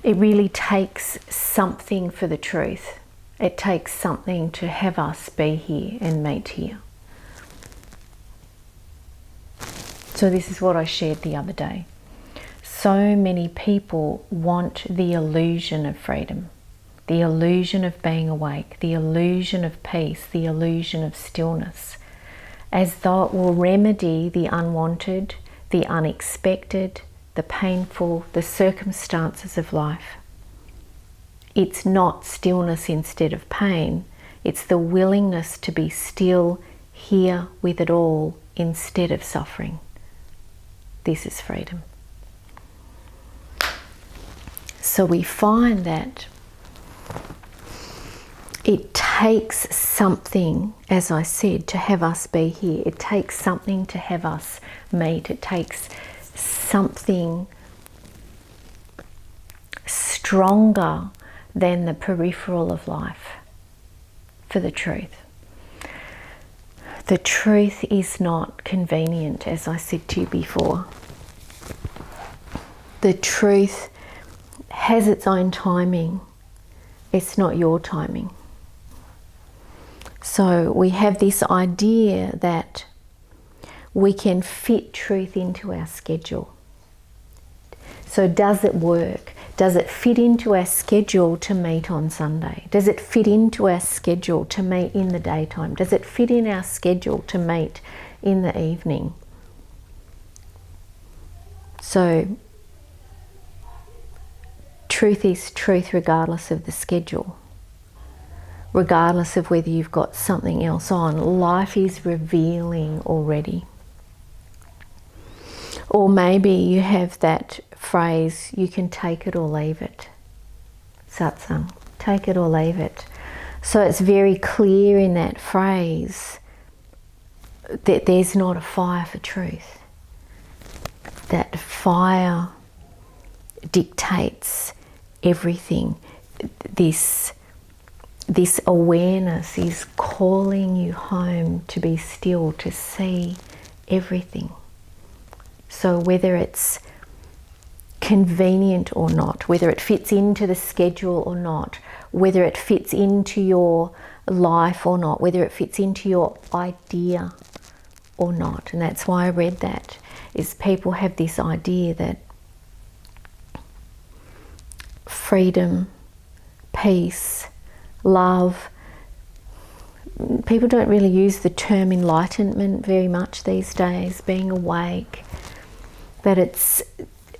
It really takes something for the truth. It takes something to have us be here and meet here. So this is what I shared the other day. So many people want the illusion of freedom, the illusion of being awake, the illusion of peace, the illusion of stillness, as though it will remedy the unwanted, the unexpected, the painful, the circumstances of life. It's not stillness instead of pain. It's the willingness to be still here with it all instead of suffering. This is freedom. So we find that it takes something, as I said, to have us be here. It takes something to have us meet. It takes something stronger than the peripheral of life for the truth. The truth is not convenient, as I said to you before. The truth has its own timing. It's not your timing. So we have this idea that we can fit truth into our schedule. So does it work? Does it fit into our schedule to meet on Sunday? Does it fit into our schedule to meet in the daytime? Does it fit in our schedule to meet in the evening? So truth is truth regardless of the schedule. Regardless of whether you've got something else on, life is revealing already. Or maybe you have that phrase, you can take it or leave it. Satsang, take it or leave it. So it's very clear in that phrase that there's not a fire for truth. That fire dictates everything. This awareness is calling you home to be still, to see everything. So whether it's convenient or not, whether it fits into the schedule or not, whether it fits into your life or not, whether it fits into your idea or not. And that's why I read that, is people have this idea that freedom, peace, love, people don't really use the term enlightenment very much these days, being awake, that it's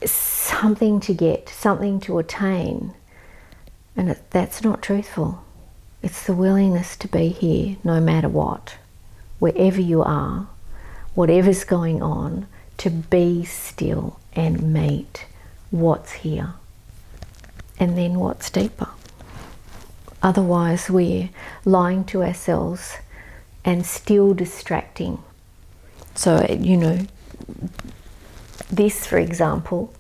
something to get, something to attain, and that's not truthful. It's the willingness to be here no matter what, wherever you are, whatever's going on, to be still and meet what's here and then what's deeper. Otherwise we're lying to ourselves and still distracting. So, you know, this, for example,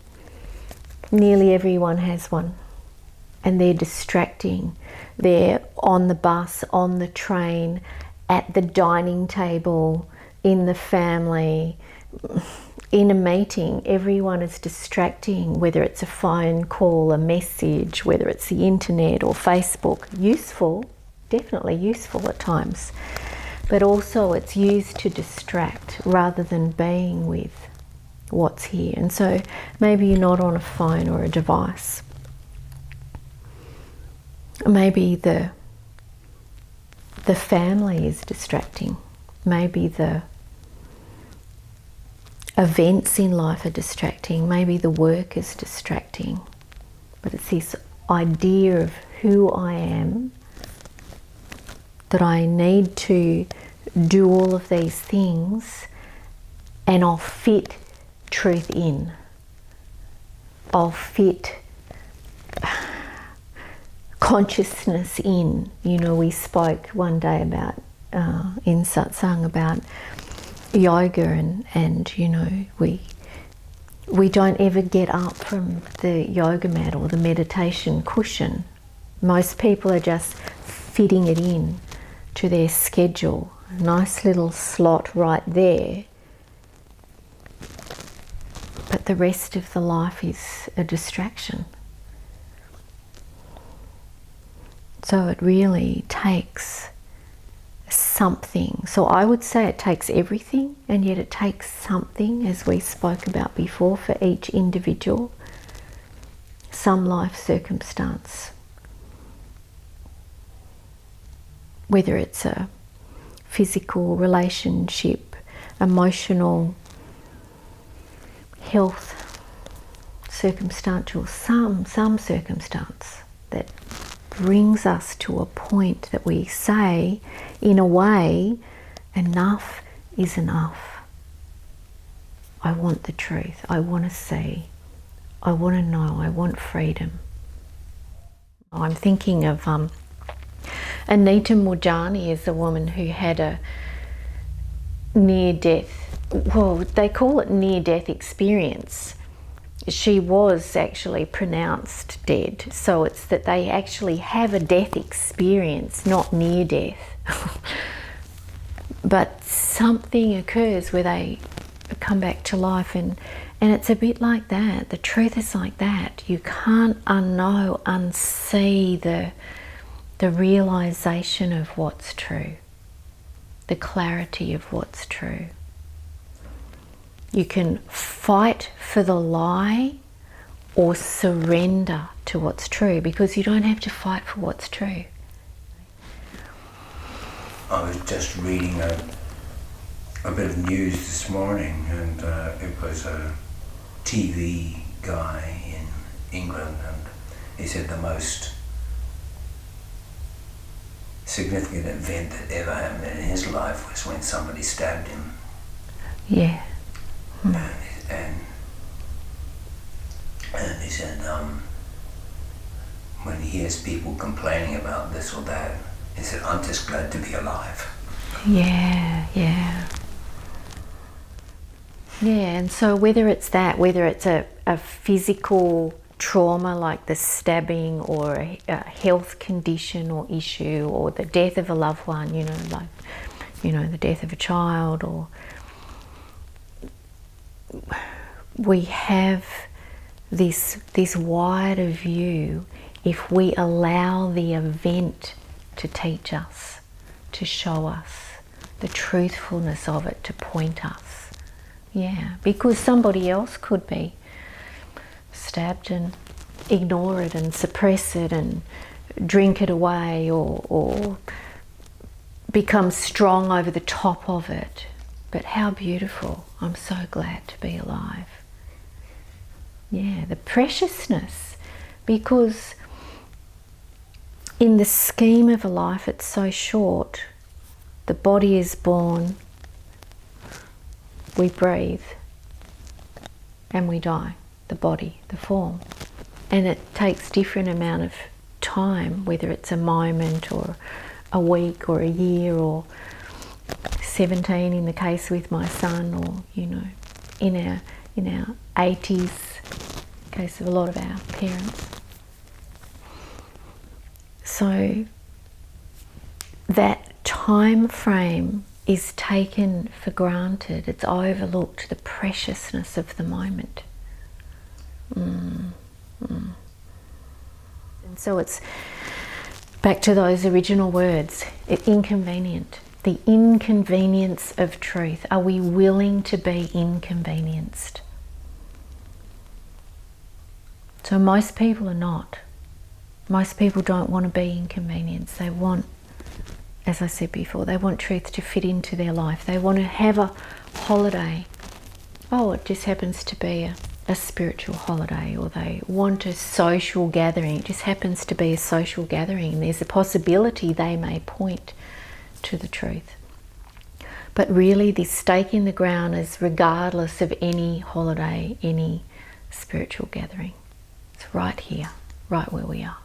nearly everyone has one, and they're distracting. They're on the bus, on the train, at the dining table, in the family, in a meeting. Everyone is distracting, whether it's a phone call, a message, whether it's the internet or Facebook. Useful, definitely useful at times, but also it's used to distract rather than being with what's here. And so maybe you're not on a phone or a device. Maybe the family is distracting. Maybe the events in life are distracting. Maybe the work is distracting. But it's this idea of who I am, that I need to do all of these things, and I'll fit truth in. I'll fit consciousness in. You know, we spoke one day about in satsang about yoga, and you know, we don't ever get up from the yoga mat or the meditation cushion. Most people are just fitting it in to their schedule. A nice little slot right there. But the rest of the life is a distraction. So it really takes something. So I would say it takes everything, and yet it takes something, as we spoke about before, for each individual. Some life circumstance, whether it's a physical, relationship, emotional, health, circumstantial, some circumstance that brings us to a point that we say, in a way, enough is enough. I want the truth. I want to see. I want to know. I want freedom. I'm thinking of Anita Moorjani is a woman who had a near-death, well, they call it near-death experience. She was actually pronounced dead, so it's that they actually have a death experience, not near death. But something occurs where they come back to life, and it's a bit like that. The truth is like that. You can't unknow, unsee the realization of what's true, the clarity of what's true. You can fight for the lie or surrender to what's true, because you don't have to fight for what's true. I was just reading a bit of news this morning, and it was a TV guy in England, and he said the most significant event that ever happened in his life was when somebody stabbed him. Yeah. And he said when he hears people complaining about this or that, he said, I'm just glad to be alive. Yeah. And so whether it's that, whether it's a physical trauma like the stabbing, or a health condition or issue, or the death of a loved one, the death of a child, or we have this wider view if we allow the event to teach us, to show us the truthfulness of it, to point us. Yeah, because somebody else could be stabbed and ignore it and suppress it and drink it away, or become strong over the top of it. But how beautiful. I'm so glad to be alive. Yeah, the preciousness, because in the scheme of a life, it's so short. The body is born, we breathe, and we die. The body, the form. And it takes different amount of time, whether it's a moment or a week or a year or 17 in the case with my son, or in our 80s, in case of a lot of our parents. So that time frame is taken for granted. It's overlooked, the preciousness of the moment. And so it's back to those original words, inconvenient. The inconvenience of truth. Are we willing to be inconvenienced? So most people are not. Most people don't want to be inconvenienced. They want, as I said before, they want truth to fit into their life. They want to have a holiday. Oh, it just happens to be a spiritual holiday, or they want a social gathering. It just happens to be a social gathering, and there's a possibility they may point to the truth. But really, this stake in the ground is regardless of any holiday, any spiritual gathering. It's right here, right where we are.